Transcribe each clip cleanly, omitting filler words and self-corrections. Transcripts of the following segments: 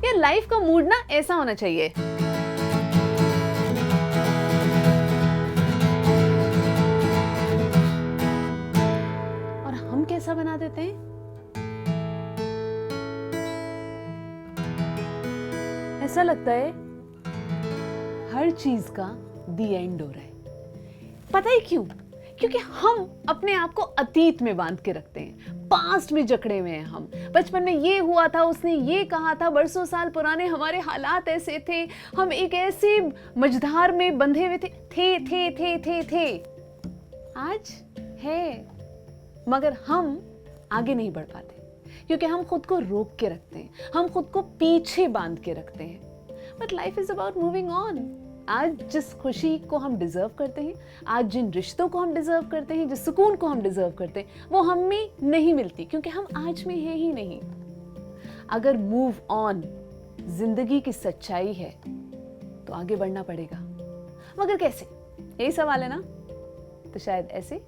कि लाइफ का मूड ना ऐसा होना चाहिए। और हम कैसा बना देते हैं? ऐसा लगता है हर चीज का द एंड हो रहा है। पता है क्यों? क्योंकि हम अपने आप को अतीत में बांध के रखते हैं, पास्ट में जकड़े हुए हैं। हम बचपन में ये हुआ था, उसने ये कहा था, बरसों साल पुराने हमारे हालात ऐसे थे, हम एक ऐसे मझधार में बंधे हुए थे। आज है, मगर हम आगे नहीं बढ़ पाते क्योंकि हम खुद को रोक के रखते हैं, हम खुद को पीछे बांध के रखते हैं। But life is about moving on. आज जिस खुशी को हम डिजर्व करते हैं, आज जिन रिश्तों को हम डिजर्व करते हैं, जिस सुकून को हम डिजर्व करते हैं, वो हमें नहीं मिलती क्योंकि हम आज में हैं ही नहीं। अगर मूव ऑन जिंदगी की सच्चाई है तो आगे बढ़ना पड़ेगा, मगर कैसे? यही सवाल है ना? तो शायद ऐसे।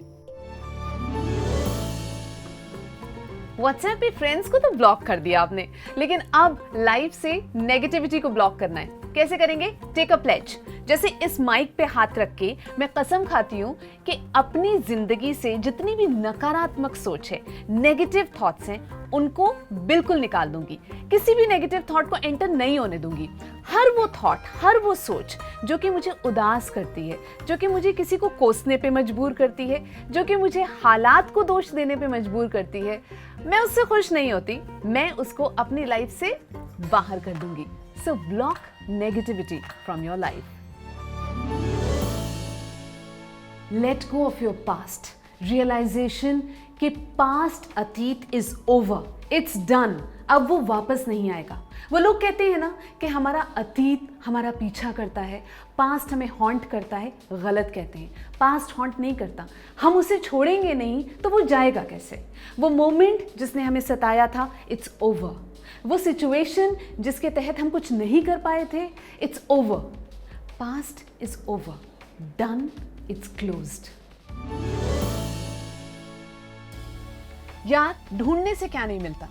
व्हाट्सएप पे फ्रेंड्स को तो ब्लॉक कर दिया आपने, लेकिन अब लाइफ से नेगेटिविटी को ब्लॉक करना है। कैसे करेंगे? Take a pledge. जैसे इस माइक पे हाथ रख के मैं कसम खाती हूँ कि अपनी जिंदगी से जितनी भी नकारात्मक सोच है, नेगेटिव थॉट्स हैं, उनको बिल्कुल निकाल दूंगी। किसी भी नेगेटिव थॉट को एंटर नहीं होने दूंगी। हर वो थॉट, हर वो सोच जो कि मुझे उदास करती है, जो कि मुझे किसी को कोसने पे मजबूर करती है, जो कि मुझे हालात को दोष देने पे मजबूर करती है, मैं उससे खुश नहीं होती। मैं उसको अपनी लाइफ से बाहर कर दूंगी। So block negativity from your life. Let go of your past. Realization कि पास्ट, अतीत इज ओवर, इट्स डन। अब वो वापस नहीं आएगा। वो लोग कहते हैं ना कि हमारा अतीत हमारा पीछा करता है, पास्ट हमें हॉन्ट करता है। गलत कहते हैं। पास्ट हॉन्ट नहीं करता। हम उसे छोड़ेंगे नहीं तो वो जाएगा कैसे? वो मोमेंट जिसने हमें सताया था, इट्स ओवर। वो सिचुएशन जिसके तहत हम कुछ नहीं कर पाए थे, it's over. Past is over, done, it's closed. यार, ढूंढने से क्या नहीं मिलता,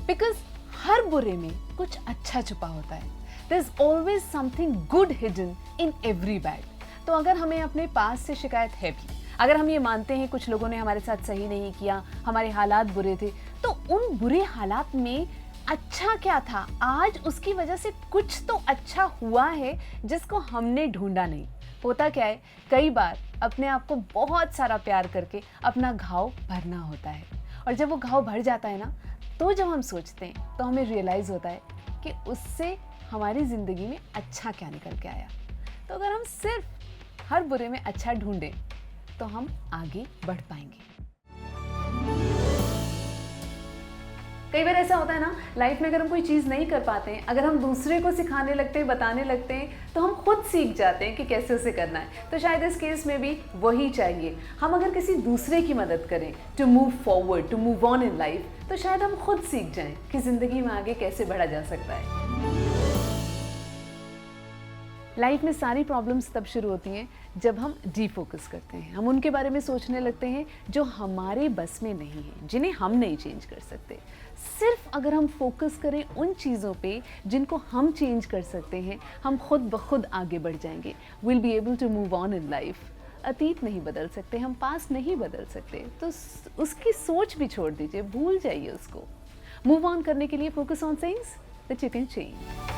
बिकॉज हर बुरे में कुछ अच्छा छुपा होता है। There is always something good hidden in every bad. तो अगर हमें अपने पास से शिकायत है भी, अगर हम ये मानते हैं कुछ लोगों ने हमारे साथ सही नहीं किया, हमारे हालात बुरे थे, तो उन बुरे हालात में अच्छा क्या था? आज उसकी वजह से कुछ तो अच्छा हुआ है जिसको हमने ढूंढा नहीं। होता क्या है, कई बार अपने आप को बहुत सारा प्यार करके अपना घाव भरना होता है, और जब वो घाव भर जाता है ना, तो जब हम सोचते हैं तो हमें रियलाइज होता है कि उससे हमारी ज़िंदगी में अच्छा क्या निकल के आया। तो अगर हम सिर्फ हर बुरे में अच्छा ढूंढें तो हम आगे बढ़ पाएंगे। कई बार ऐसा होता है ना, लाइफ में अगर हम कोई चीज़ नहीं कर पाते हैं, अगर हम दूसरे को सिखाने लगते हैं, बताने लगते हैं, तो हम खुद सीख जाते हैं कि कैसे उसे करना है। तो शायद इस केस में भी वही चाहिए। हम अगर किसी दूसरे की मदद करें to move forward, to move on in life, तो शायद हम खुद सीख जाएं कि ज़िंदगी में आगे कैसे बढ़ा जा सकता है। लाइफ में सारी प्रॉब्लम्स तब शुरू होती हैं जब हम डीफोकस करते हैं। हम उनके बारे में सोचने लगते हैं जो हमारे बस में नहीं है, जिन्हें हम नहीं चेंज कर सकते। सिर्फ अगर हम फोकस करें उन चीज़ों पे जिनको हम चेंज कर सकते हैं, हम खुद ब खुद आगे बढ़ जाएंगे। Will be able to move on in life. अतीत नहीं बदल सकते, हम पास्ट नहीं बदल सकते, तो उसकी सोच भी छोड़ दीजिए, भूल जाइए उसको। मूव ऑन करने के लिए focus on things that you can change.